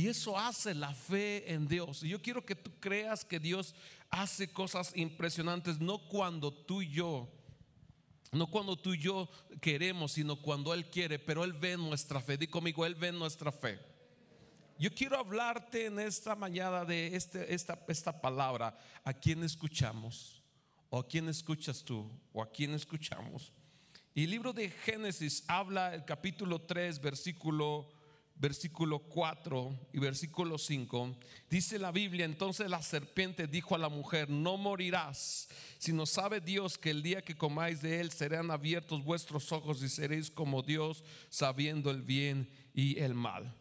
Y eso hace la fe en Dios. Y yo quiero que tú creas que Dios hace cosas impresionantes, no cuando tú y yo queremos, sino cuando Él quiere. Pero Él ve nuestra fe. Di conmigo, Él ve nuestra fe. Yo quiero hablarte en esta mañana de esta palabra. ¿A quién escuchamos? ¿O a quién escuchas tú? ¿O a quién escuchamos? Y el libro de Génesis habla, el capítulo 3, versículo 4 y versículo 5. Dice la Biblia: entonces la serpiente dijo a la mujer: no morirás, sino sabe Dios que el día que comáis de él serán abiertos vuestros ojos y seréis como Dios, sabiendo el bien y el mal.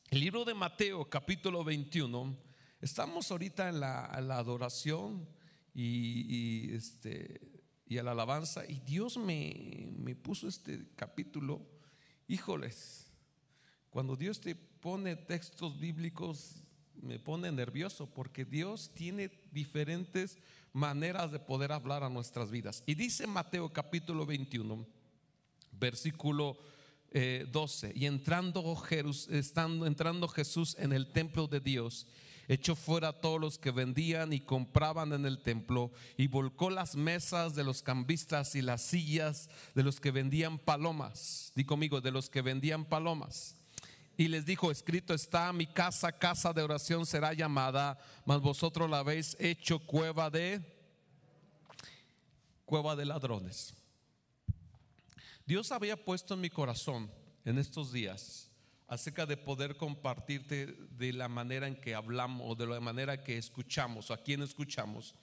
El libro de Mateo, capítulo 21. Estamos ahorita en la adoración y a la alabanza, y Dios me puso este capítulo. Híjoles, cuando Dios te pone textos bíblicos me pone nervioso, porque Dios tiene diferentes maneras de poder hablar a nuestras vidas. Y dice Mateo capítulo 21, versículo 12: y entrando Jesús en el templo de Dios, echó fuera a todos los que vendían y compraban en el templo, y volcó las mesas de los cambistas y las sillas de los que vendían palomas. Di conmigo, de los que vendían palomas. Y les dijo: escrito está, mi casa, casa de oración será llamada, mas vosotros la habéis hecho cueva de ladrones. Dios había puesto en mi corazón en estos días acerca de poder compartirte de la manera en que hablamos, o de la manera que escuchamos, a quién escuchamos.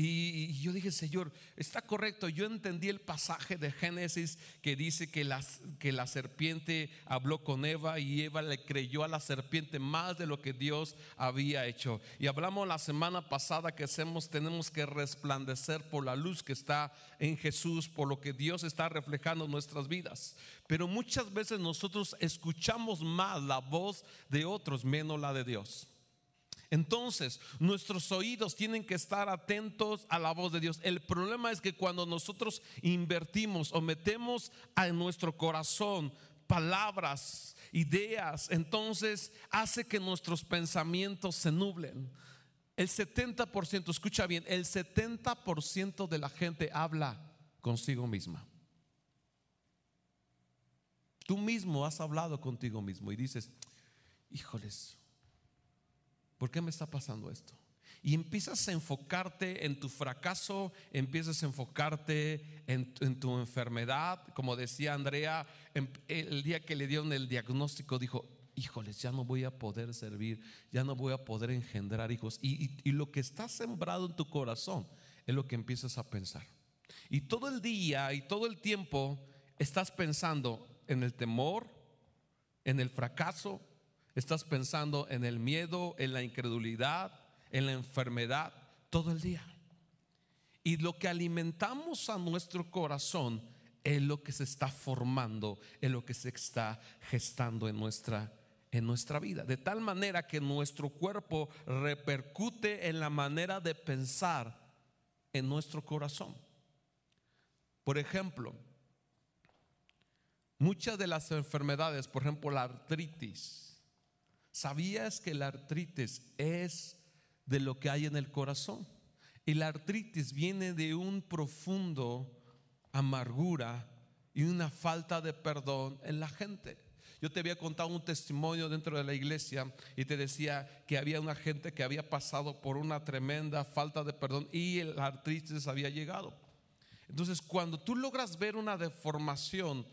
Y yo dije: Señor, está correcto. Yo entendí el pasaje de Génesis que dice que la serpiente habló con Eva, y Eva le creyó a la serpiente más de lo que Dios había hecho. Y hablamos la semana pasada que tenemos que resplandecer por la luz que está en Jesús, por lo que Dios está reflejando en nuestras vidas. Pero muchas veces nosotros escuchamos más la voz de otros, menos la de Dios. Entonces nuestros oídos tienen que estar atentos a la voz de Dios. El problema es que cuando nosotros invertimos o metemos en nuestro corazón palabras, ideas, entonces hace que nuestros pensamientos se nublen. El 70%, escucha bien, el 70% de la gente habla consigo misma. Tú mismo has hablado contigo mismo y dices: híjoles, ¿por qué me está pasando esto? Y empiezas a enfocarte en tu fracaso, empiezas a enfocarte en tu enfermedad. Como decía Andrea, el día que le dieron el diagnóstico dijo: híjoles, ya no voy a poder servir, ya no voy a poder engendrar hijos. Y lo que está sembrado en tu corazón es lo que empiezas a pensar. Y todo el día y todo el tiempo estás pensando en el temor, en el fracaso. Estás pensando en el miedo, en la incredulidad, en la enfermedad, todo el día. Y lo que alimentamos a nuestro corazón es lo que se está formando, es lo que se está gestando en nuestra vida. De tal manera que nuestro cuerpo repercute en la manera de pensar en nuestro corazón. Por ejemplo, muchas de las enfermedades, por ejemplo la artritis. ¿Sabías que la artritis es de lo que hay en el corazón? Y la artritis viene de un profundo amargura y una falta de perdón en la gente. Yo te había contado un testimonio dentro de la iglesia y te decía que había una gente que había pasado por una tremenda falta de perdón y la artritis había llegado. Entonces, cuando tú logras ver una deformación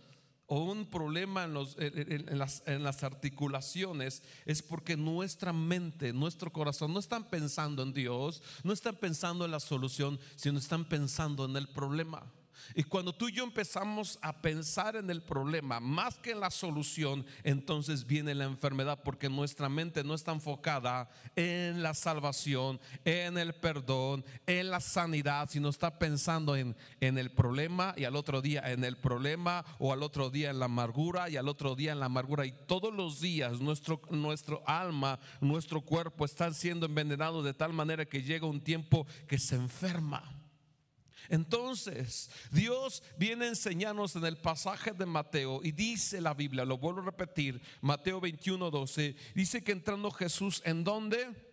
o un problema en las articulaciones, es porque nuestra mente, nuestro corazón no están pensando en Dios, no están pensando en la solución, sino están pensando en el problema. Y cuando tú y yo empezamos a pensar en el problema más que en la solución, entonces viene la enfermedad, porque nuestra mente no está enfocada en la salvación, en el perdón, en la sanidad, sino está pensando en el problema, y al otro día en el problema, o al otro día en la amargura, y al otro día en la amargura. Y todos los días nuestro alma, nuestro cuerpo están siendo envenenados de tal manera que llega un tiempo que se enferma. Entonces Dios viene a enseñarnos en el pasaje de Mateo, y dice la Biblia, lo vuelvo a repetir, Mateo 21:12, dice que entrando Jesús, ¿en dónde?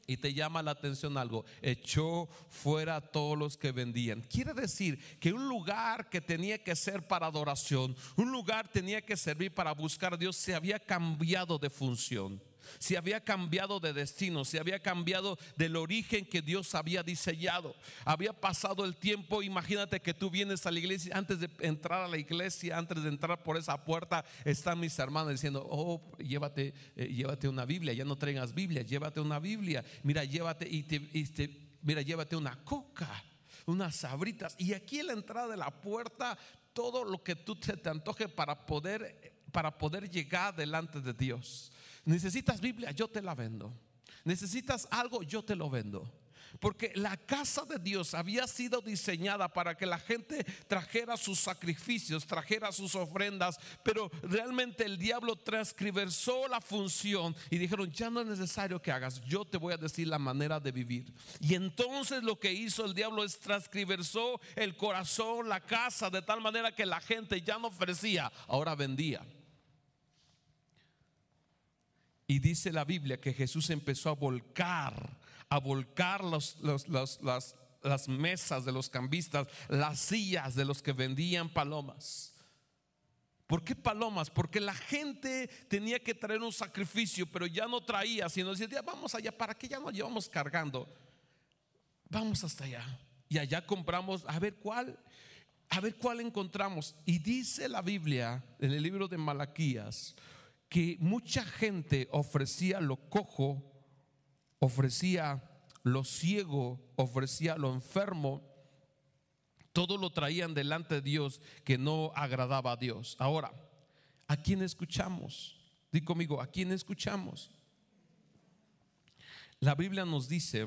Y te llama la atención algo: echó fuera a todos los que vendían. Quiere decir que un lugar que tenía que ser para adoración, un lugar tenía que servir para buscar a Dios, se había cambiado de función, se había cambiado de destino, se había cambiado del origen que Dios había diseñado. Había pasado el tiempo. Imagínate que tú vienes a la iglesia, antes de entrar a la iglesia, antes de entrar por esa puerta, están mis hermanos diciendo: oh, llévate una Biblia, ya no traigas Biblia, llévate una Biblia, mira, llévate mira, llévate una coca, unas sabritas. Y aquí en la entrada de la puerta, todo lo que tú te antoje para poder llegar delante de Dios. Necesitas Biblia, yo te la vendo. Necesitas algo, yo te lo vendo. Porque la casa de Dios había sido diseñada para que la gente trajera sus sacrificios, trajera sus ofrendas. Pero realmente el diablo transcriversó la función y dijeron: ya no es necesario que hagas, yo te voy a decir la manera de vivir. Y entonces lo que hizo el diablo es transcriversó el corazón, la casa, de tal manera que la gente ya no ofrecía, ahora vendía. Y dice la Biblia que Jesús empezó a volcar las mesas de los cambistas, las sillas de los que vendían palomas. ¿Por qué palomas? Porque la gente tenía que traer un sacrificio, pero ya no traía, sino decía: vamos allá, ¿para qué ya nos llevamos cargando? Vamos hasta allá. Y allá compramos, a ver cuál encontramos. Y dice la Biblia en el libro de Malaquías que mucha gente ofrecía lo cojo, ofrecía lo ciego, ofrecía lo enfermo. Todo lo traían delante de Dios que no agradaba a Dios. Ahora, ¿a quién escuchamos? Di conmigo, ¿a quién escuchamos? La Biblia nos dice,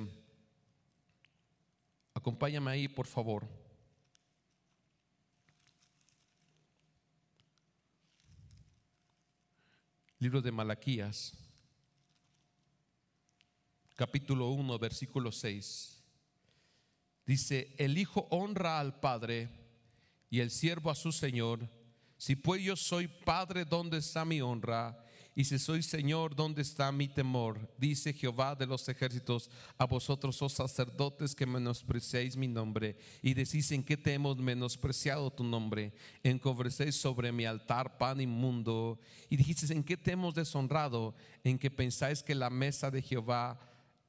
acompáñame ahí por favor. Libro de Malaquías, capítulo 1, versículo 6. Dice: el hijo honra al padre y el siervo a su señor. Si pues yo soy padre, ¿dónde está mi honra? Y si soy señor, ¿dónde está mi temor? Dice Jehová de los ejércitos: a vosotros, oh sacerdotes, que menospreciáis mi nombre, y decís: ¿en qué te hemos menospreciado tu nombre? En que ofrecéis sobre mi altar pan inmundo. Y dijisteis: ¿en qué te hemos deshonrado? En que pensáis que la mesa de Jehová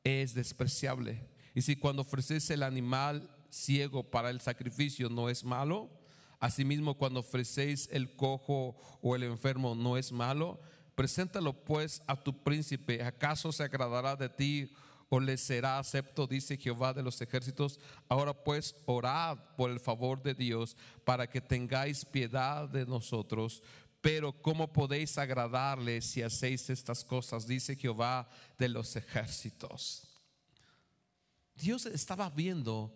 es despreciable. Y si cuando ofrecéis el animal ciego para el sacrificio no es malo, asimismo cuando ofrecéis el cojo o el enfermo no es malo. Preséntalo pues a tu príncipe. ¿Acaso se agradará de ti o le será acepto? Dice Jehová de los ejércitos. Ahora pues orad por el favor de Dios, para que tengáis piedad de nosotros. Pero ¿cómo podéis agradarle si hacéis estas cosas? Dice Jehová de los ejércitos. Dios estaba viendo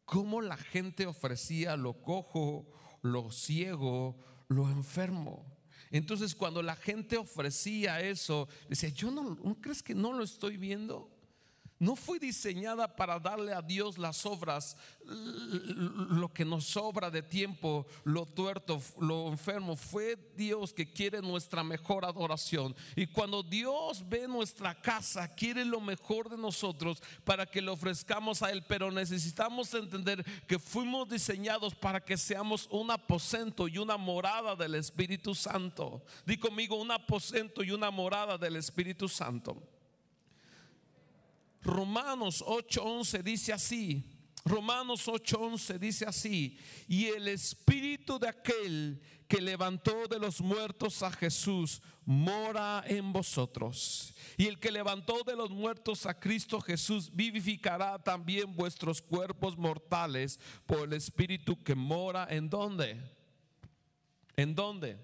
cómo la gente ofrecía lo cojo, lo ciego, lo enfermo. Entonces cuando la gente ofrecía eso, decía: yo ¿no crees que no lo estoy viendo? No fue diseñada para darle a Dios las obras, lo que nos sobra de tiempo, lo tuerto, lo enfermo. Fue Dios que quiere nuestra mejor adoración. Y cuando Dios ve nuestra casa, quiere lo mejor de nosotros para que le ofrezcamos a Él. Pero necesitamos entender que fuimos diseñados para que seamos un aposento y una morada del Espíritu Santo. Di conmigo: un aposento y una morada del Espíritu Santo. Romanos 8:11 dice así. Romanos 8:11 dice así: y el espíritu de aquel que levantó de los muertos a Jesús mora en vosotros. Y el que levantó de los muertos a Cristo Jesús vivificará también vuestros cuerpos mortales por el espíritu que mora ¿en dónde? ¿En dónde?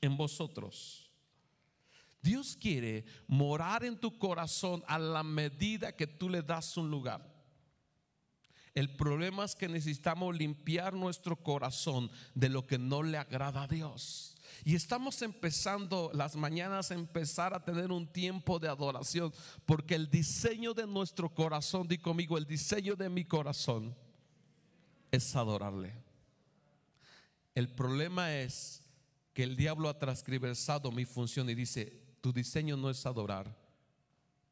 En vosotros. Dios quiere morar en tu corazón a la medida que tú le das un lugar. El problema es que necesitamos limpiar nuestro corazón de lo que no le agrada a Dios. Y estamos empezando las mañanas a empezar a tener un tiempo de adoración, porque el diseño de nuestro corazón, di conmigo, el diseño de mi corazón es adorarle. El problema es que el diablo ha transgiversado mi función y dice: tu diseño no es adorar,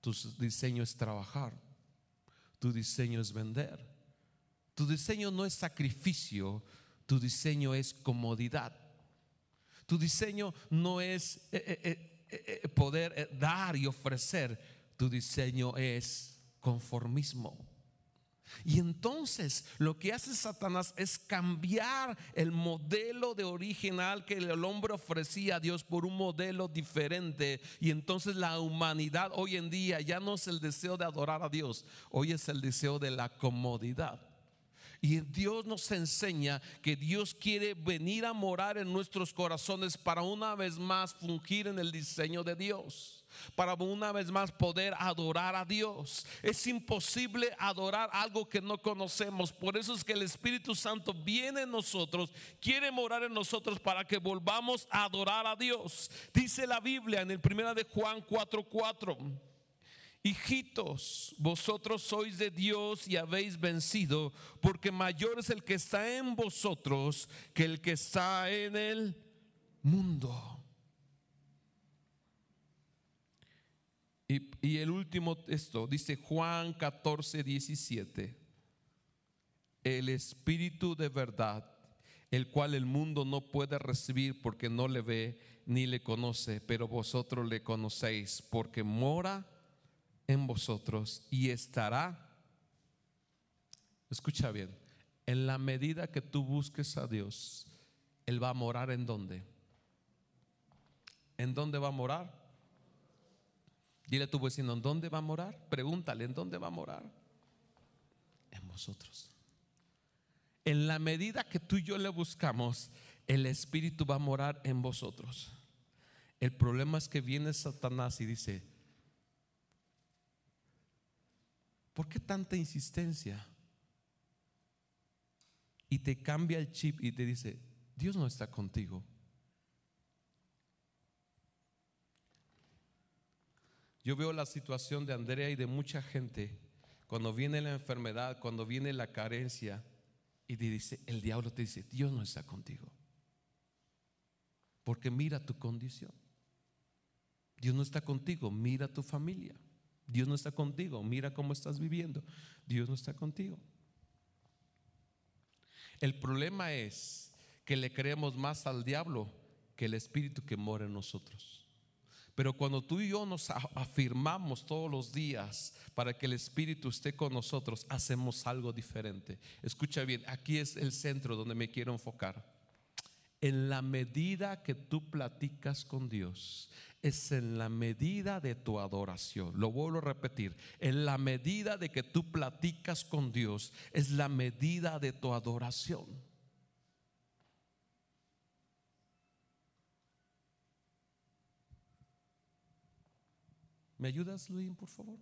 tu diseño es trabajar, tu diseño es vender, tu diseño no es sacrificio, tu diseño es comodidad, tu diseño no es poder dar y ofrecer, tu diseño es conformismo. Y entonces lo que hace Satanás es cambiar el modelo de original que el hombre ofrecía a Dios por un modelo diferente. Y entonces la humanidad hoy en día ya no es el deseo de adorar a Dios, hoy es el deseo de la comodidad. Y Dios nos enseña que Dios quiere venir a morar en nuestros corazones para una vez más fungir en el diseño de Dios, para una vez más poder adorar a Dios. Es imposible adorar algo que no conocemos. Por eso es que el Espíritu Santo viene en nosotros, quiere morar en nosotros para que volvamos a adorar a Dios. Dice la Biblia en el 1 de Juan 4:4: hijitos, vosotros sois de Dios y habéis vencido, porque mayor es el que está en vosotros que el que está en el mundo. Y el último texto dice Juan 14:17: el Espíritu de verdad, el cual el mundo no puede recibir porque no le ve ni le conoce, pero vosotros le conocéis porque mora en vosotros y estará, escucha bien, en la medida que tú busques a Dios, Él va a morar. ¿En dónde? ¿En dónde va a morar? Dile a tu vecino: ¿en dónde va a morar? Pregúntale: ¿en dónde va a morar? En vosotros. En la medida que tú y yo le buscamos, el Espíritu va a morar en vosotros. El problema es que viene Satanás y dice: ¿por qué tanta insistencia? Y te cambia el chip y te dice: Dios no está contigo. Yo veo la situación de Andrea y de mucha gente cuando viene la enfermedad, cuando viene la carencia, y te dice, el diablo te dice: Dios no está contigo, porque mira tu condición. Dios no está contigo, mira tu familia. Dios no está contigo, mira cómo estás viviendo. Dios no está contigo. El problema es que le creemos más al diablo que el Espíritu que mora en nosotros. Pero cuando tú y yo nos afirmamos todos los días para que el Espíritu esté con nosotros, hacemos algo diferente. Escucha bien, aquí es el centro donde me quiero enfocar. En la medida que tú platicas con Dios, es en la medida de tu adoración. Lo vuelvo a repetir: en la medida de que tú platicas con Dios, es la medida de tu adoración. ¿Me ayudas, Luis, por favor?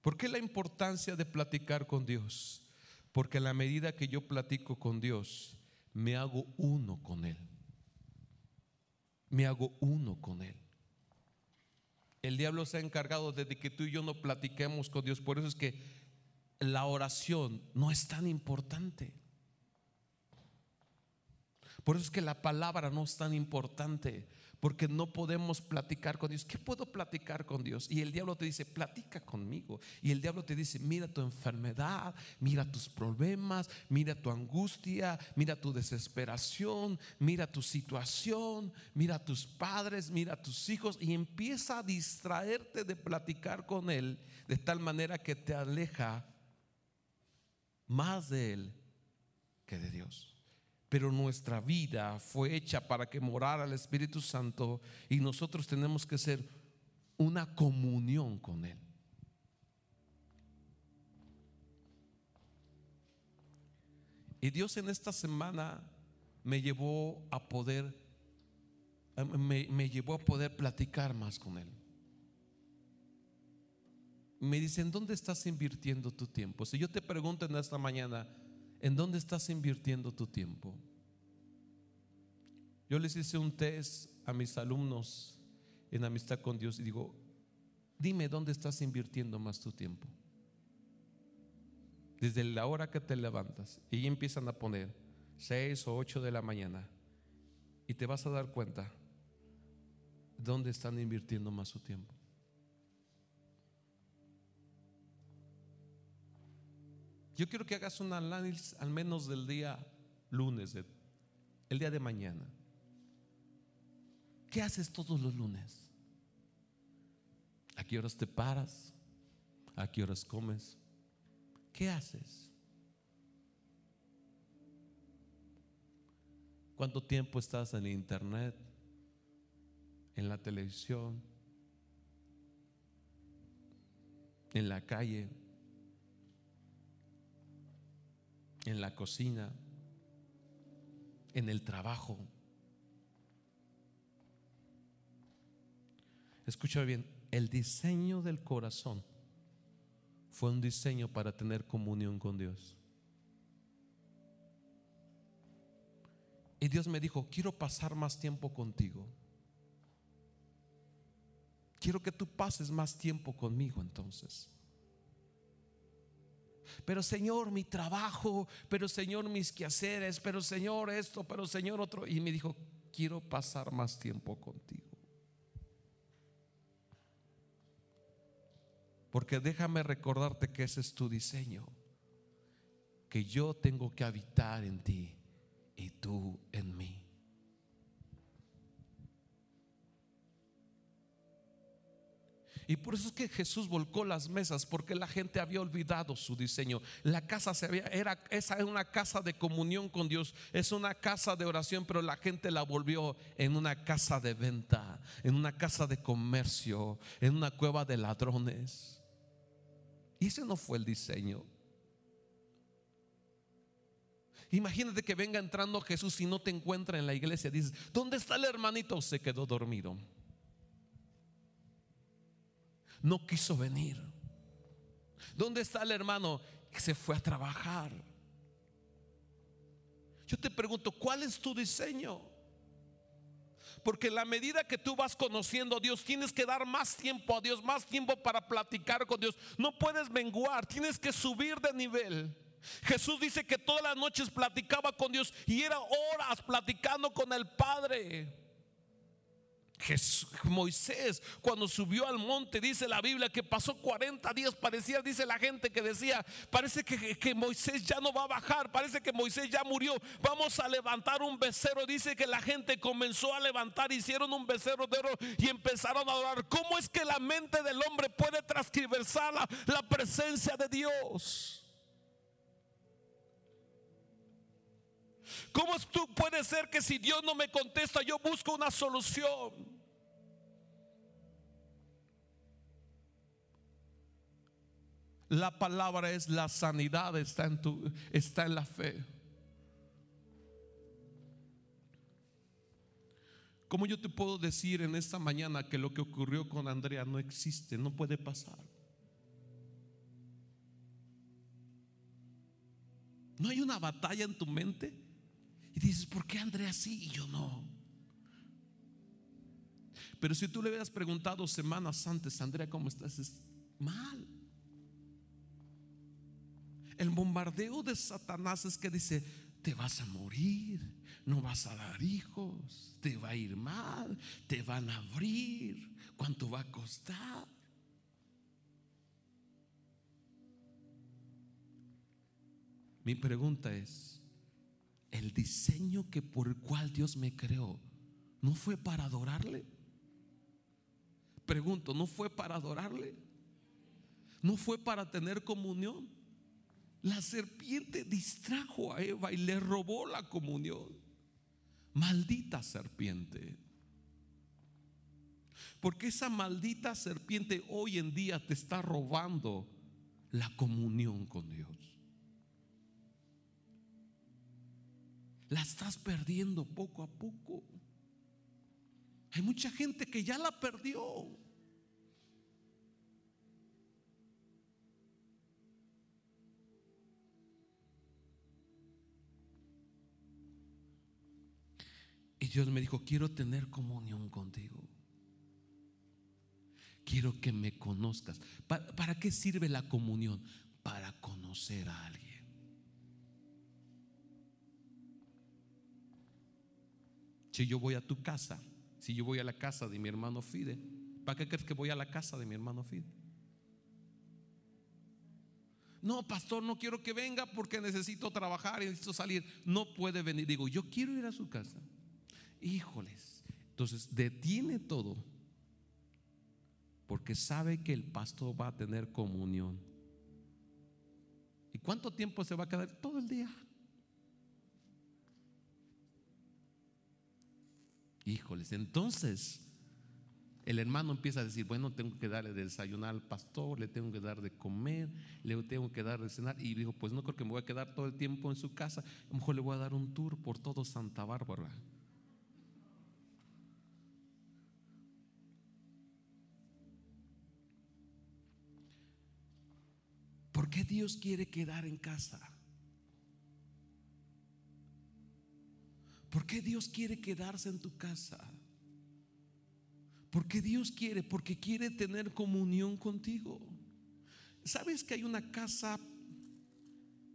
¿Por qué la importancia de platicar con Dios? Porque a la medida que yo platico con Dios, me hago uno con Él. Me hago uno con Él. El diablo se ha encargado de que tú y yo no platiquemos con Dios. Por eso es que la oración no es tan importante. Por eso es que la palabra no es tan importante, porque no podemos platicar con Dios. ¿Qué puedo platicar con Dios? Y el diablo te dice: platica conmigo. Y el diablo te dice: mira tu enfermedad, mira tus problemas, mira tu angustia, mira tu desesperación, mira tu situación, mira a tus padres, mira a tus hijos. Y empieza a distraerte de platicar con Él, de tal manera que te aleja más de Él que de Dios. Pero nuestra vida fue hecha para que morara el Espíritu Santo, y nosotros tenemos que ser una comunión con Él. Y Dios en esta semana me llevó a poder platicar más con Él. Me dice: ¿en dónde estás invirtiendo tu tiempo? Si yo te pregunto en esta mañana, ¿en dónde estás invirtiendo tu tiempo? Yo les hice un test a mis alumnos en Amistad con Dios y digo: dime, ¿dónde estás invirtiendo más tu tiempo? desde la hora que te levantas, y empiezan a poner 6 o 8 de la mañana, y te vas a dar cuenta dónde están invirtiendo más su tiempo. Yo quiero que hagas un análisis al menos del día lunes, el día de mañana. ¿Qué haces todos los lunes? ¿A qué horas te paras? ¿A qué horas comes? ¿Qué haces? ¿Cuánto tiempo estás en internet, en la televisión, en la calle, en la cocina, en el trabajo? Escucha bien, el diseño del corazón fue un diseño para tener comunión con Dios. Y Dios me dijo: quiero pasar más tiempo contigo. Quiero que tú pases más tiempo conmigo entonces. Pero Señor, mi trabajo, pero Señor, mis quehaceres, pero Señor esto, pero Señor otro. Y me dijo: quiero pasar más tiempo contigo. Porque déjame recordarte que ese es tu diseño, que yo tengo que habitar en ti y tú en mí. Y por eso es que Jesús volcó las mesas, porque la gente había olvidado su diseño. La casa esa era una casa de comunión con Dios, es una casa de oración, pero la gente la volvió en una casa de venta, en una casa de comercio, en una cueva de ladrones. Y ese no fue el diseño. Imagínate que venga entrando Jesús y no te encuentra en la iglesia. Dices: ¿dónde está el hermanito? Se quedó dormido, no quiso venir. ¿Dónde está el hermano? Se fue a trabajar. Yo te pregunto, ¿cuál es tu diseño? Porque en la medida que tú vas conociendo a Dios, tienes que dar más tiempo a Dios, más tiempo para platicar con Dios. No puedes menguar, tienes que subir de nivel. Jesús dice que todas las noches platicaba con Dios y era horas platicando con el Padre. Moisés, cuando subió al monte, dice la Biblia que pasó 40 días. Parecía, dice la gente que decía: parece que Moisés ya no va a bajar, parece que Moisés ya murió, vamos a levantar un becerro. Dice que la gente comenzó a levantar, hicieron un becerro de oro y empezaron a adorar. ¿Cómo es que la mente del hombre puede transgiversar la presencia de Dios? ¿Cómo puede ser que si Dios no me contesta, yo busco una solución? La palabra es: la sanidad está en la fe. ¿Cómo yo te puedo decir en esta mañana que lo que ocurrió con Andrea no existe, no puede pasar? ¿No hay una batalla en tu mente? Y dices: ¿por qué Andrea sí y yo no? Pero si tú le hubieras preguntado semanas antes: Andrea, ¿cómo estás? Es mal. El bombardeo de Satanás es que dice: te vas a morir, no vas a dar hijos, te va a ir mal, te van a abrir, ¿cuánto va a costar? Mi pregunta es: el diseño por el cual Dios me creó, ¿no fue para adorarle? Pregunto, ¿no fue para adorarle? ¿No fue para tener comunión? La serpiente distrajo a Eva y le robó la comunión. Maldita serpiente. Porque esa maldita serpiente hoy en día te está robando la comunión con Dios. La estás perdiendo poco a poco. Hay mucha gente que ya la perdió. Y Dios me dijo: quiero tener comunión contigo. Quiero que me conozcas. ¿Para qué sirve la comunión? para conocer a alguien. Si yo voy a tu casa, si yo voy a la casa de mi hermano Fide, ¿para qué crees que voy a la casa de mi hermano Fide? No, pastor, no quiero que venga porque necesito trabajar y necesito salir. No puede venir. Digo, yo quiero ir a su casa. Híjoles. Entonces detiene todo, porque sabe que el pastor va a tener comunión. ¿Y cuánto tiempo se va a quedar? Todo el día. Híjoles, entonces el hermano empieza a decir, bueno, tengo que darle de desayunar al pastor, le tengo que dar de comer, le tengo que dar de cenar. Y dijo, pues no creo que me voy a quedar todo el tiempo en su casa, a lo mejor le voy a dar un tour por todo Santa Bárbara. ¿Por qué Dios quiere quedar en casa? ¿Por qué Dios quiere quedarse en tu casa? Porque Dios quiere, porque quiere tener comunión contigo. ¿Sabes que hay una casa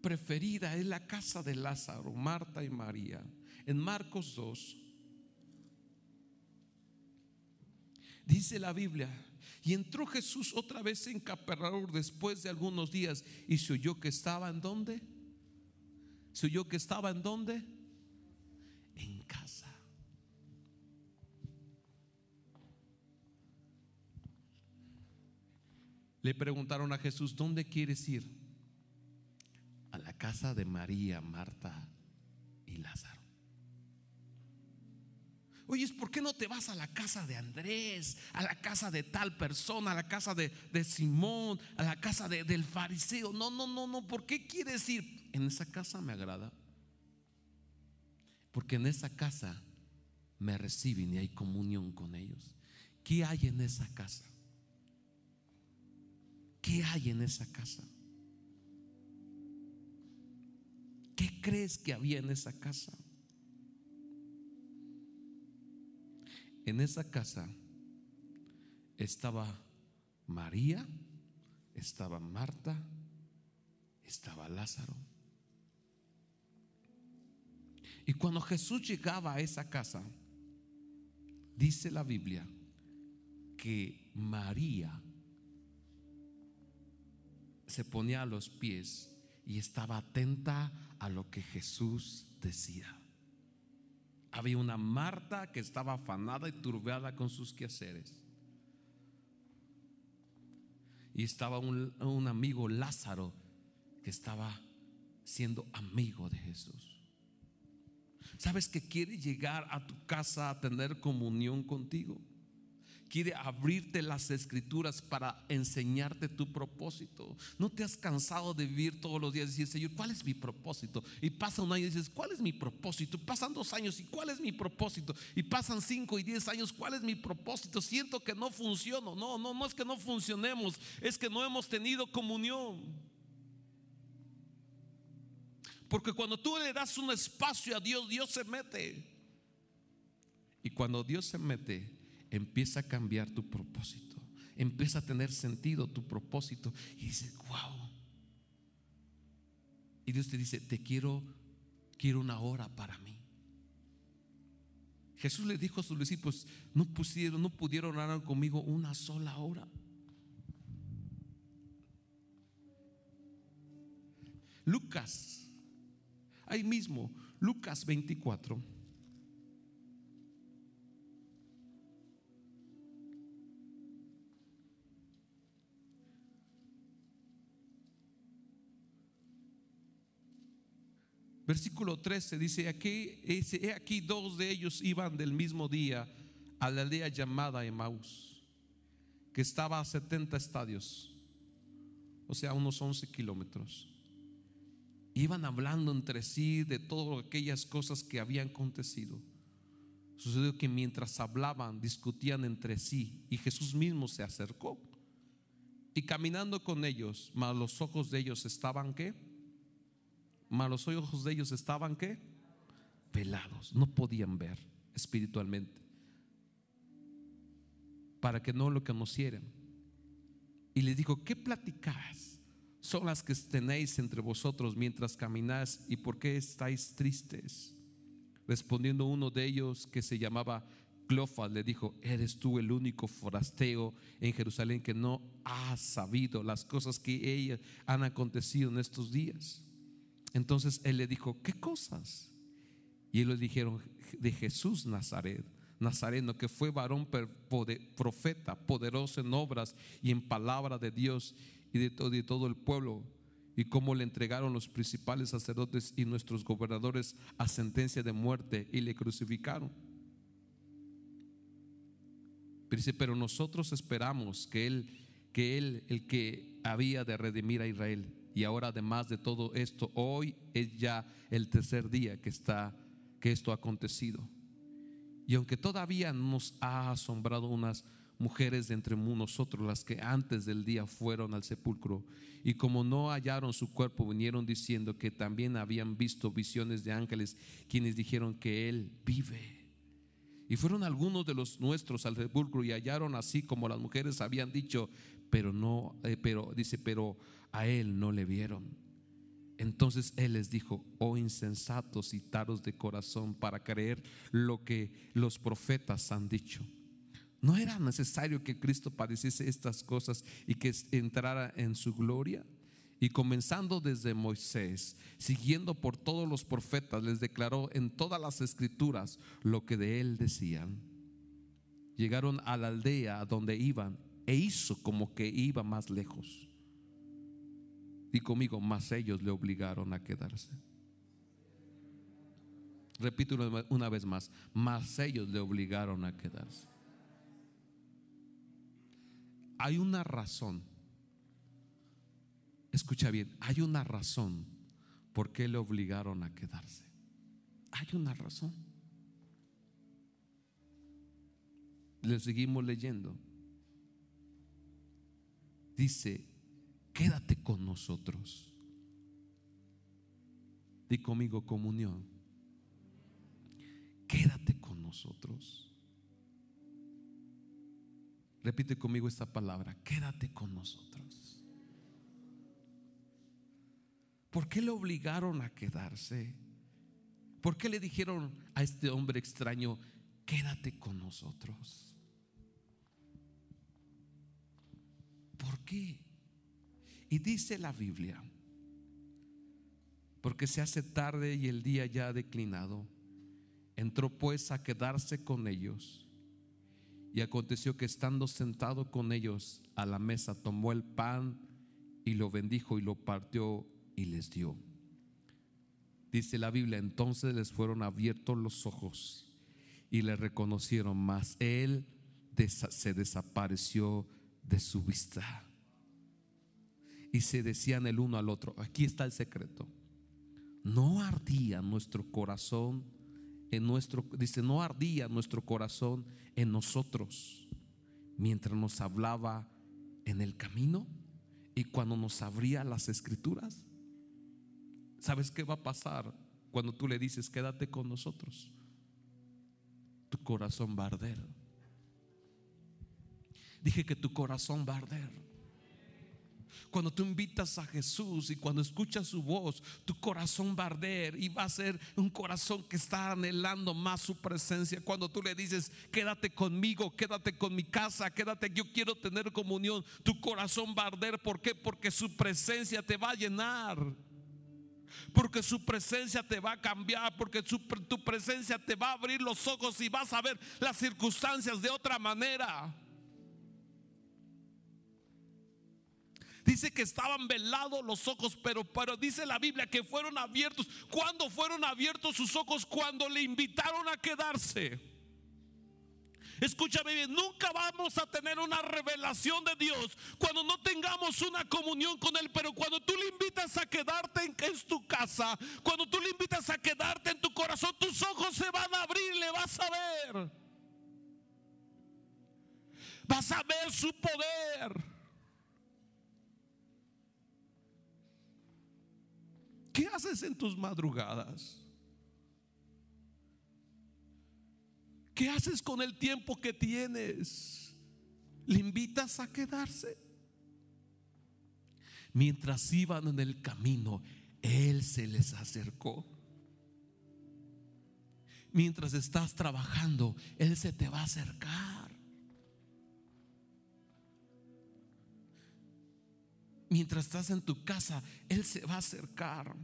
preferida? Es la casa de Lázaro, Marta y María. En Marcos 2 dice la Biblia: y entró Jesús otra vez en Capernaum después de algunos días, y se oyó que estaba ¿en dónde? Se oyó que estaba ¿en dónde? En casa. Le preguntaron a Jesús, ¿dónde quieres ir? A la casa de María, Marta y Lázaro. Oye, ¿por qué no te vas a la casa de Andrés, a la casa de tal persona, a la casa de Simón, a la casa del fariseo? No, ¿por qué quieres ir? En esa casa me agrada, porque en esa casa me reciben y hay comunión con ellos. ¿Qué hay en esa casa? ¿Qué hay en esa casa? ¿Qué crees que había en esa casa? En esa casa estaba María, estaba Marta, estaba Lázaro. Y cuando Jesús llegaba a esa casa, dice la Biblia que María se ponía a los pies y estaba atenta a lo que Jesús decía. Había una Marta que estaba afanada y turbiada con sus quehaceres, y estaba un amigo, Lázaro, que estaba siendo amigo de Jesús. ¿Sabes que quiere llegar a tu casa a tener comunión contigo? Quiere abrirte las escrituras para enseñarte tu propósito. ¿No te has cansado de vivir todos los días y decir, Señor, ¿cuál es mi propósito? Y pasa un año y dices, ¿cuál es mi propósito? Pasan 2 años y ¿cuál es mi propósito? Y pasan 5 y 10 años, ¿cuál es mi propósito? Siento que no funciono. No es que no funcionemos, es que no hemos tenido comunión. Porque cuando tú le das un espacio a Dios, Dios se mete. Y cuando Dios se mete, empieza a cambiar tu propósito, empieza a tener sentido tu propósito. Y dices, wow. Y Dios te dice, quiero 1 hora para mí. Jesús le dijo a sus discípulos, no pudieron orar conmigo 1 sola hora. Lucas, ahí mismo, Lucas 24. Versículo 13 dice, he aquí 2 de ellos iban del mismo día a la aldea llamada Emaús, que estaba a 70 estadios, o sea, unos 11 kilómetros. Iban hablando entre sí de todas aquellas cosas que habían acontecido. Sucedió que mientras hablaban, discutían entre sí, y Jesús mismo se acercó y caminando con ellos, mas los ojos de ellos estaban ¿qué? Velados, no podían ver espiritualmente, para que no lo conocieran. Y les dijo, ¿qué platicabas? son las que tenéis entre vosotros mientras camináis, y por qué estáis tristes? Respondiendo uno de ellos, que se llamaba Cleofas, le dijo: ¿eres tú el único forasteo en Jerusalén que no has sabido las cosas que ellas han acontecido en estos días? Entonces él le dijo: ¿qué cosas? Y ellos le dijeron: de Jesús Nazareno, que fue varón profeta, poderoso en obras y en palabra de Dios y de todo el pueblo, y cómo le entregaron los principales sacerdotes y nuestros gobernadores a sentencia de muerte y le crucificaron. Pero dice: pero nosotros esperamos que él, el que había de redimir a Israel. Y ahora, además de todo esto, hoy es ya el tercer día que esto ha acontecido. Y aunque todavía nos ha asombrado unas mujeres de entre nosotros, las que antes del día fueron al sepulcro, y como no hallaron su cuerpo, vinieron diciendo que también habían visto visiones de ángeles, quienes dijeron que él vive. Y fueron algunos de los nuestros al sepulcro y hallaron así como las mujeres habían dicho, pero a él no le vieron. Entonces él les dijo: oh insensatos y tardos de corazón, para creer lo que los profetas han dicho. ¿No era necesario que Cristo padeciese estas cosas y que entrara en su gloria? Y comenzando desde Moisés, siguiendo por todos los profetas, les declaró en todas las escrituras lo que de él decían. Llegaron a la aldea a donde iban, e hizo como que iba más lejos. Y conmigo: mas ellos le obligaron a quedarse. Repito una vez más: mas ellos le obligaron a quedarse. Hay una razón. Escucha bien, hay una razón por qué le obligaron a quedarse. Hay una razón. Le seguimos leyendo. Dice: quédate con nosotros. Di conmigo: comunión. Quédate con nosotros. Repite conmigo esta palabra: quédate con nosotros. ¿Por qué le obligaron a quedarse? ¿Por qué le dijeron a este hombre extraño: quédate con nosotros? ¿Por qué? Y dice la Biblia: porque se hace tarde y el día ya ha declinado. Entró pues a quedarse con ellos. Y aconteció que, estando sentado con ellos a la mesa, tomó el pan y lo bendijo y lo partió y les dio. Dice la Biblia: entonces les fueron abiertos los ojos y le reconocieron, mas él se desapareció de su vista. Y se decían el uno al otro: aquí está el secreto. No ardía nuestro corazón no ardía nuestro corazón en nosotros mientras nos hablaba en el camino y cuando nos abría las escrituras. ¿Sabes qué va a pasar cuando tú le dices: quédate con nosotros? Tu corazón va a arder. Dije que tu corazón va a arder. Cuando tú invitas a Jesús y cuando escuchas su voz, tu corazón va a arder y va a ser un corazón que está anhelando más su presencia. Cuando tú le dices: quédate conmigo, quédate con mi casa, quédate, yo quiero tener comunión, tu corazón va a arder. ¿Por qué? Porque su presencia te va a llenar, porque su presencia te va a cambiar, porque tu presencia te va a abrir los ojos y vas a ver las circunstancias de otra manera. Dice que estaban velados los ojos, pero dice la Biblia que fueron abiertos. ¿Cuándo fueron abiertos sus ojos? Cuando le invitaron a quedarse. Escúchame bien: nunca vamos a tener una revelación de Dios cuando no tengamos una comunión con Él. Pero cuando tú le invitas a quedarte en tu casa, cuando tú le invitas a quedarte en tu corazón, tus ojos se van a abrir, le vas a ver. Vas a ver su poder. ¿Qué haces en tus madrugadas? ¿Qué haces con el tiempo que tienes? ¿Le invitas a quedarse? Mientras iban en el camino, Él se les acercó. Mientras estás trabajando, Él se te va a acercar. Mientras estás en tu casa, Él se va a acercar.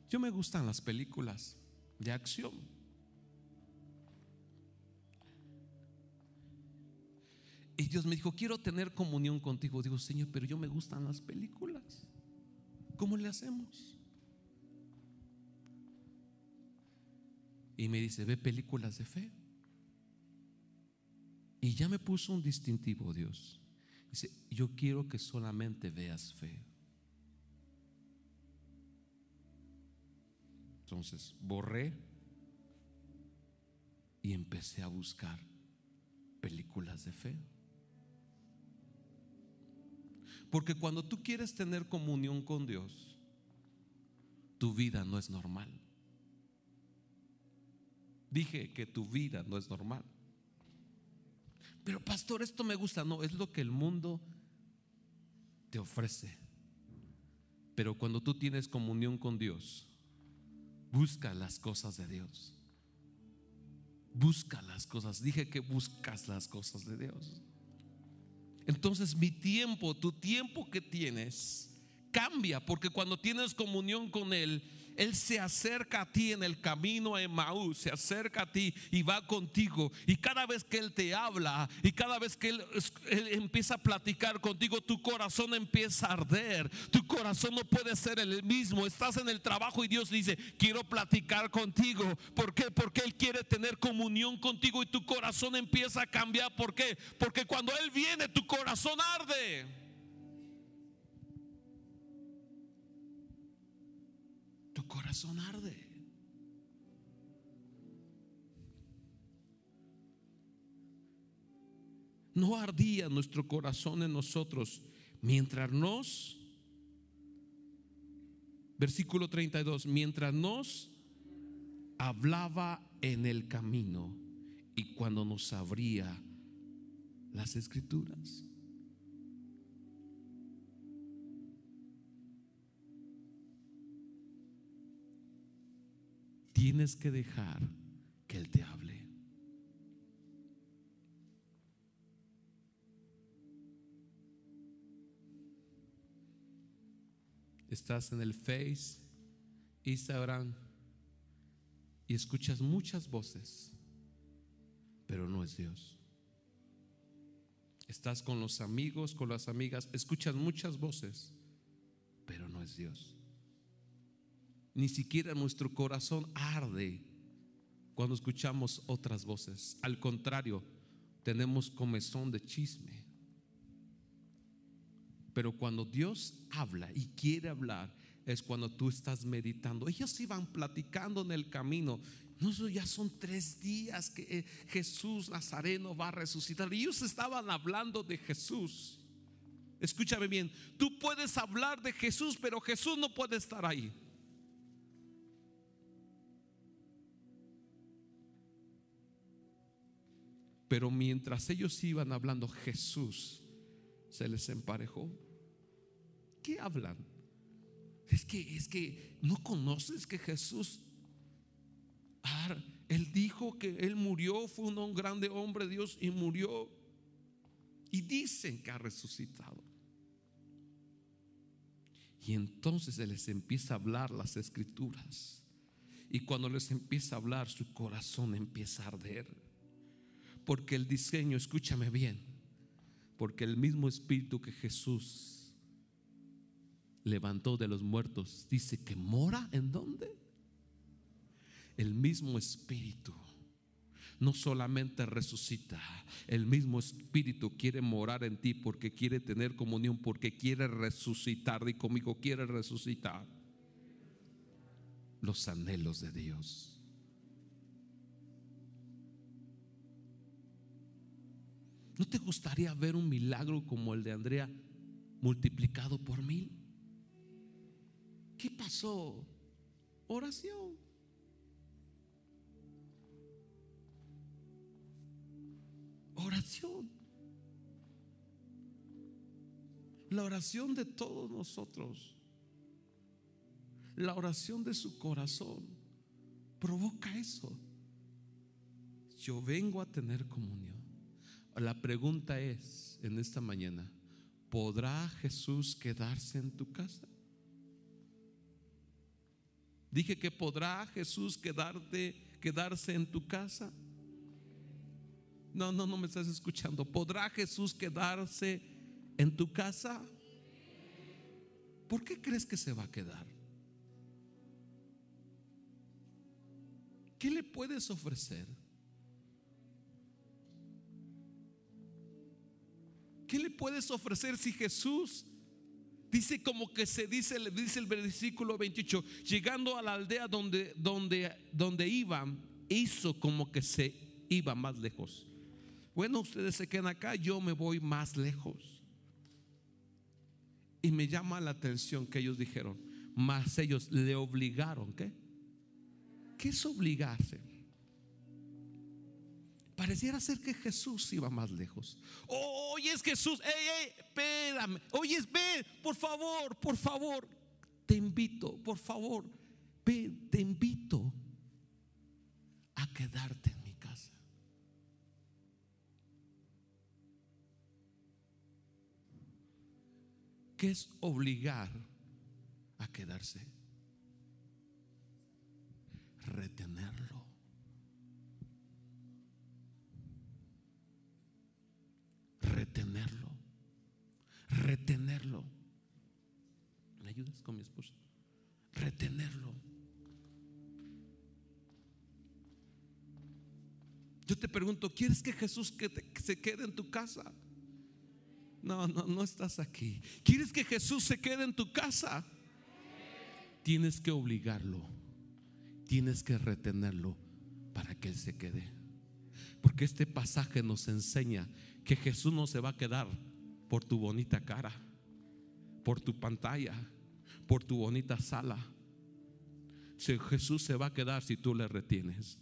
Yo me gustan las películas de acción. Y Dios me dijo: quiero tener comunión contigo. Digo: Señor, pero yo me gustan las películas. ¿Cómo le hacemos? Y me dice: ve películas de fe. Y ya me puso un distintivo Dios. Dice: yo quiero que solamente veas fe. Entonces borré y empecé a buscar películas de fe. Porque cuando tú quieres tener comunión con Dios, tu vida no es normal. Dije que tu vida no es normal. Pero pastor, esto me gusta. No, es lo que el mundo te ofrece. Pero cuando tú tienes comunión con Dios, busca las cosas de Dios. Busca las cosas. Dije que buscas las cosas de Dios. Entonces mi tiempo, tu tiempo que tienes, cambia. Porque cuando tienes comunión con Él, Él se acerca a ti en el camino a Emaús. Se acerca a ti y va contigo. Y cada vez que Él te habla, y cada vez que Él empieza a platicar contigo, tu corazón empieza a arder. Tu corazón no puede ser el mismo. Estás en el trabajo y Dios dice: quiero platicar contigo. ¿Por qué? Porque Él quiere tener comunión contigo. Y tu corazón empieza a cambiar. ¿Por qué? Porque cuando Él viene, tu corazón arde. Tu corazón arde. No ardía nuestro corazón en nosotros mientras nos, versículo 32, mientras nos hablaba en el camino y cuando nos abría las escrituras. Tienes que dejar que Él te hable. Estás en el Face, Instagram y escuchas muchas voces, pero no es Dios. Estás con los amigos, con las amigas, escuchas muchas voces, pero no es Dios. Ni siquiera nuestro corazón arde cuando escuchamos otras voces. Al contrario, tenemos comezón de chisme. Pero cuando Dios habla y quiere hablar, es cuando tú estás meditando. Ellos iban platicando en el camino. No, ya son 3 días que Jesús Nazareno va a resucitar. Y ellos estaban hablando de Jesús. Escúchame bien, tú puedes hablar de Jesús, pero Jesús no puede estar ahí. Pero mientras ellos iban hablando, Jesús se les emparejó. ¿Qué hablan? Es que no conoces que Jesús, Él dijo que Él murió, fue un grande hombre de Dios y murió. Y dicen que ha resucitado. Y entonces se les empieza a hablar las escrituras. Y cuando les empieza a hablar, su corazón empieza a arder. Porque el diseño, escúchame bien, porque el mismo espíritu que Jesús levantó de los muertos, dice que mora ¿en dónde? El mismo espíritu no solamente resucita, el mismo espíritu quiere morar en ti porque quiere tener comunión, porque quiere resucitar. Di conmigo: quiere resucitar los anhelos de Dios. ¿No te gustaría ver un milagro como el de Andrea multiplicado por 1000? ¿Qué pasó? Oración. oración. La oración de todos nosotros, la oración de su corazón provoca eso. Yo vengo a tener comunión. La pregunta es en esta mañana: ¿podrá Jesús quedarse en tu casa? Dije que podrá Jesús quedarse en tu casa. No me estás escuchando. ¿Podrá Jesús quedarse en tu casa? ¿Por qué crees que se va a quedar? ¿Qué le puedes ofrecer? ¿Qué le puedes ofrecer si Jesús dice, como que se dice, le dice el versículo 28, llegando a la aldea donde iban, hizo como que se iba más lejos? Bueno, ustedes se quedan acá, yo me voy más lejos. Y me llama la atención que ellos dijeron, mas ellos le obligaron. ¿Qué? ¿Qué es obligarse? Pareciera ser que Jesús iba más lejos. Oye, es Jesús, espérame. Oye, ven, por favor, te invito, por favor, ven, te invito a quedarte en mi casa. ¿Qué es obligar a quedarse? Retenerlo. Retenerlo. ¿Me ayudas con mi esposa? Retenerlo. Yo te pregunto, ¿quieres que Jesús se quede en tu casa? No estás aquí. ¿Quieres que Jesús se quede en tu casa? Tienes que obligarlo, tienes que retenerlo para que Él se quede. Porque este pasaje nos enseña que Jesús no se va a quedar por tu bonita cara, por tu pantalla, por tu bonita sala. Jesús se va a quedar si tú le retienes.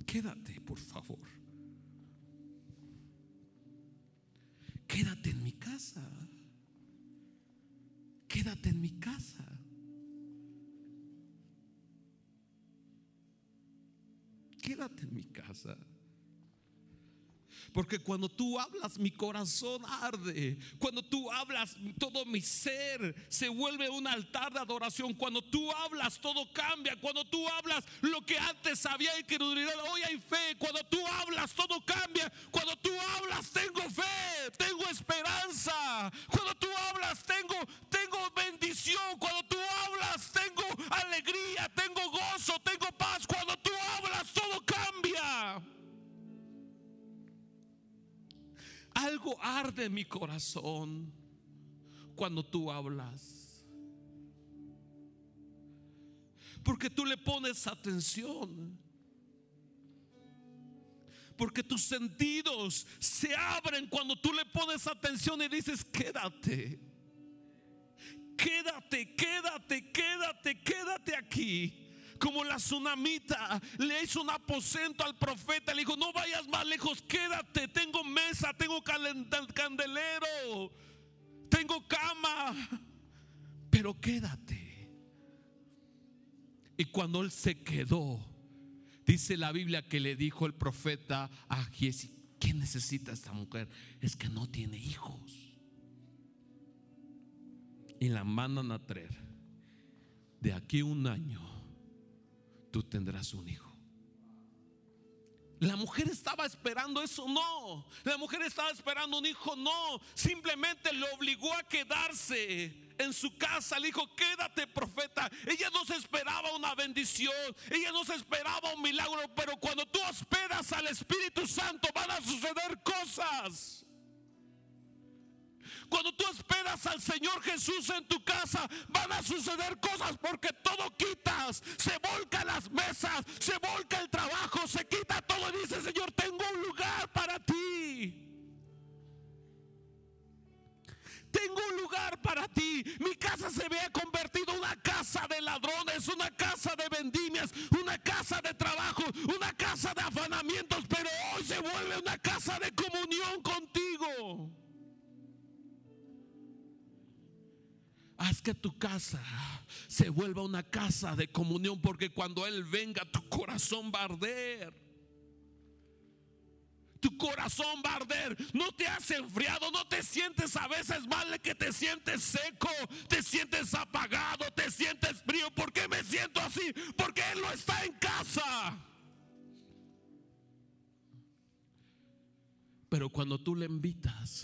Quédate, por favor. Quédate en mi casa. Quédate en mi casa. Quédate en mi casa. Porque cuando tú hablas, mi corazón arde. Cuando tú hablas, todo mi ser se vuelve un altar de adoración. Cuando tú hablas, todo cambia. Cuando tú hablas, lo que antes había incredulidad, hoy hay fe. Cuando tú hablas, todo cambia. Cuando tú hablas, tengo fe, tengo esperanza. Cuando tú hablas, tengo bendición. Cuando tú hablas, tengo alegría, tengo gozo, tengo paz. Cuando tú hablas, todo cambia. Algo arde en mi corazón cuando tú hablas, porque tú le pones atención, porque tus sentidos se abren cuando tú le pones atención y dices: quédate, quédate, quédate, quédate, quédate aquí. Como la tsunamita le hizo un aposento al profeta, le dijo: no vayas más lejos, quédate, tengo mesa, tengo candelero, tengo cama, pero quédate. Y cuando él se quedó, dice la Biblia que le dijo el profeta a Giesi: ¿qué necesita esta mujer? Es que no tiene hijos. Y la mandan a traer. De aquí a un año tú tendrás un hijo. La mujer estaba esperando eso, no. La mujer estaba esperando un hijo, no. Simplemente le obligó a quedarse en su casa. Le dijo: quédate, profeta. Ella no se esperaba una bendición, ella no se esperaba un milagro. Pero cuando tú hospedas al Espíritu Santo, van a suceder cosas. Cuando tú hospedas al Señor Jesús en tu casa, van a suceder cosas, porque todo quitas. Se volcan las mesas, se volca el trabajo, se quita todo y dice: Señor, tengo un lugar para ti. Tengo un lugar para ti. Mi casa se vea convertido en una casa de ladrones, una casa de vendimias, una casa de trabajo, una casa de afanamientos, pero hoy se vuelve una casa de comunión contigo. Haz que tu casa se vuelva una casa de comunión, porque cuando Él venga, tu corazón va a arder. Tu corazón va a arder. No te has enfriado, no te sientes a veces mal, que te sientes seco, te sientes apagado, te sientes frío. ¿Por qué me siento así? Porque Él no está en casa. Pero cuando tú le invitas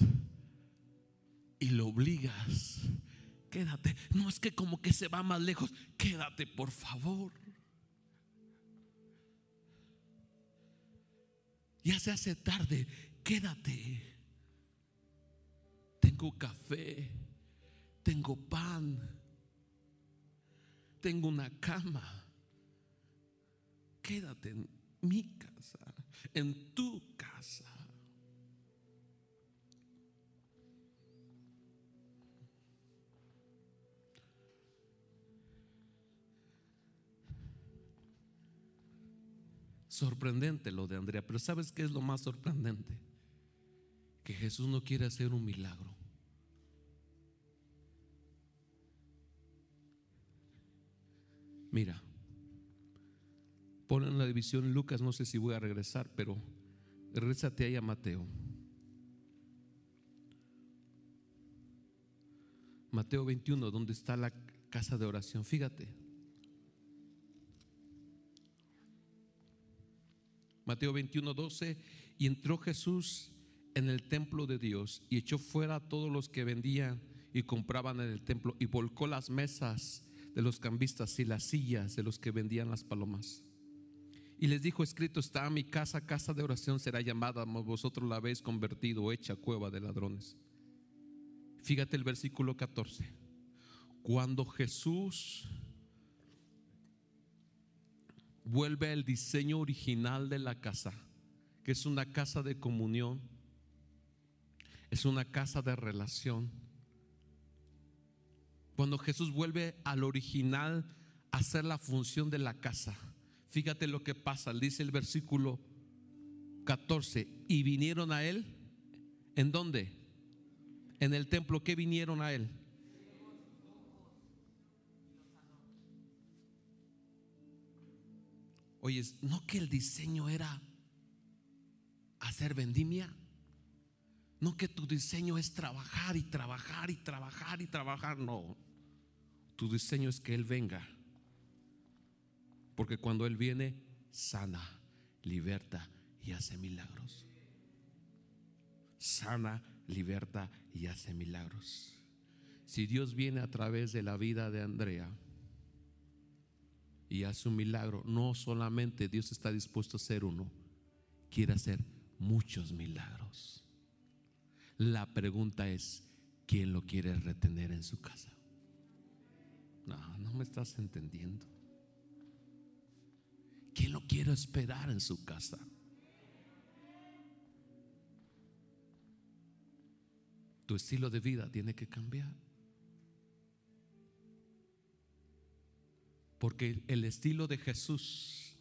y lo obligas, quédate. No es que como que se va más lejos. Quédate, por favor. Ya se hace tarde, quédate. Tengo café, tengo pan, tengo una cama. Quédate en mi casa, en tu casa. Sorprendente lo de Andrea, pero ¿sabes qué es lo más sorprendente? Que Jesús no quiere hacer un milagro. Mira, ponen la división Lucas, no sé si voy a regresar, pero regrésate ahí a Mateo. Mateo 21, donde está la casa de oración. Fíjate. Mateo 21, 12. Y entró Jesús en el templo de Dios y echó fuera a todos los que vendían y compraban en el templo, y volcó las mesas de los cambistas y las sillas de los que vendían las palomas. Y les dijo: escrito está, mi casa, casa de oración será llamada, mas vosotros la habéis convertido hecha cueva de ladrones. Fíjate el versículo 14. Cuando Jesús vuelve al diseño original de la casa, que es una casa de comunión, es una casa de relación. Cuando Jesús vuelve al original a hacer la función de la casa, fíjate lo que pasa. Dice el versículo 14: y vinieron a Él. ¿En dónde? En el templo. ¿Qué vinieron a Él? Oye, ¿no que el diseño era hacer vendimia? ¿No que tu diseño es trabajar y trabajar y trabajar y trabajar? No, tu diseño es que Él venga, porque cuando Él viene, sana, liberta y hace milagros. Sana, liberta y hace milagros. Si Dios viene a través de la vida de Andrea y hace un milagro, no solamente Dios está dispuesto a hacer uno, quiere hacer muchos milagros. La pregunta es: ¿quién lo quiere retener en su casa? No me estás entendiendo. ¿Quién lo quiere esperar en su casa? Tu estilo de vida tiene que cambiar, porque el estilo de Jesús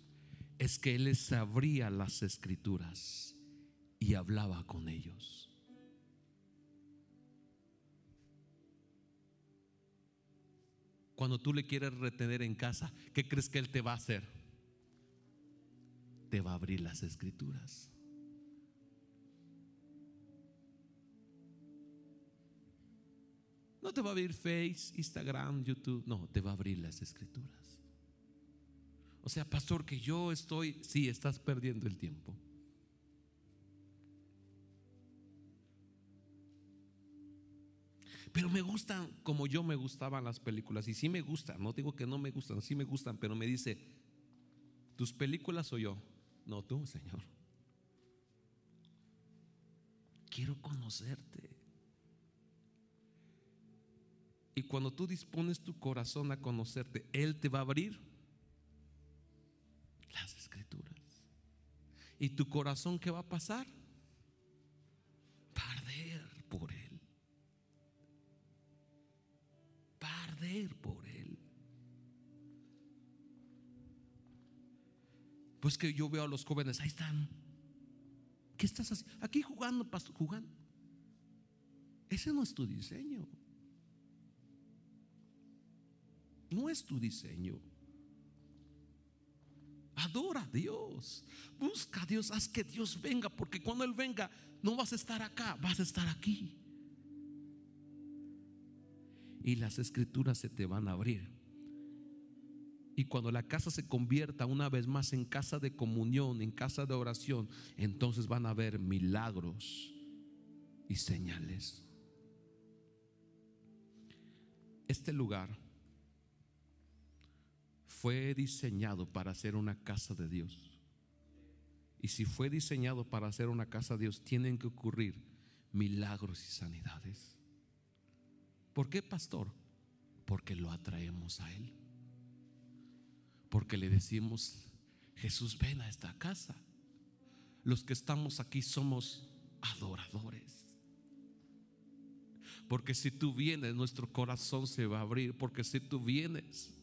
es que Él les abría las escrituras y hablaba con ellos. Cuando tú le quieres retener en casa, ¿qué crees que Él te va a hacer? Te va a abrir las escrituras. No te va a abrir Face, Instagram, YouTube. No, te va a abrir las escrituras. O sea, pastor, que yo estoy, sí, estás perdiendo el tiempo. Pero me gustan como yo me gustaban las películas. Y sí me gustan, no digo que no me gustan, sí me gustan. Pero me dice: ¿tus películas o yo? No, tú, Señor. Quiero conocerte. Y cuando tú dispones tu corazón a conocerte, Él te va a abrir las escrituras. ¿Y tu corazón qué va a pasar? Va a arder por Él. Va a arder por Él. Pues que yo veo a los jóvenes, ahí están. ¿Qué estás haciendo? Aquí jugando, pastor, jugando. Ese no es tu diseño. No es tu diseño. Adora a Dios, busca a Dios, haz que Dios venga, porque cuando Él venga no vas a estar acá, vas a estar aquí. Y las escrituras se te van a abrir. Y cuando la casa se convierta una vez más en casa de comunión, en casa de oración, entonces van a haber milagros y señales. Este lugar fue diseñado para ser una casa de Dios. Y si fue diseñado para ser una casa de Dios, tienen que ocurrir milagros y sanidades. ¿Por qué, pastor? Porque lo atraemos a Él. Porque le decimos: Jesús, ven a esta casa. Los que estamos aquí somos adoradores. Porque si tú vienes, nuestro corazón se va a abrir. Porque si tú vienes,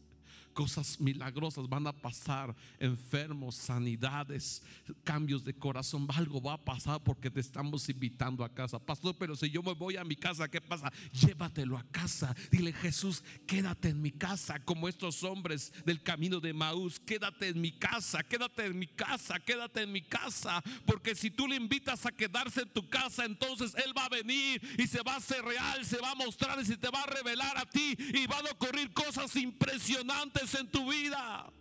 cosas milagrosas van a pasar, enfermos, sanidades, cambios de corazón, algo va a pasar porque te estamos invitando a casa. Pastor, pero si yo me voy a mi casa, ¿qué pasa? Llévatelo a casa. Dile: Jesús, quédate en mi casa, como estos hombres del camino de Maús. Quédate en mi casa, quédate en mi casa, quédate en mi casa. Porque si tú le invitas a quedarse en tu casa, entonces Él va a venir y se va a hacer real, se va a mostrar y se te va a revelar a ti, y van a ocurrir cosas impresionantes en tu vida.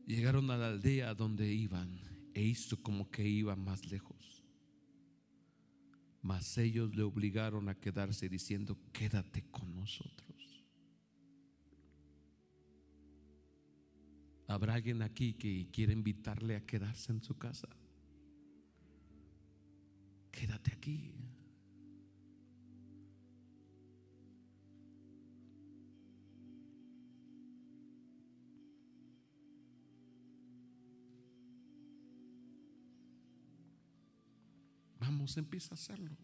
Llegaron a la aldea donde iban, e hizo como que iban más lejos. Mas ellos le obligaron a quedarse, diciendo: quédate con nosotros. ¿Habrá alguien aquí que quiere invitarle a quedarse en su casa? Quédate aquí. Vamos, empieza a hacerlo.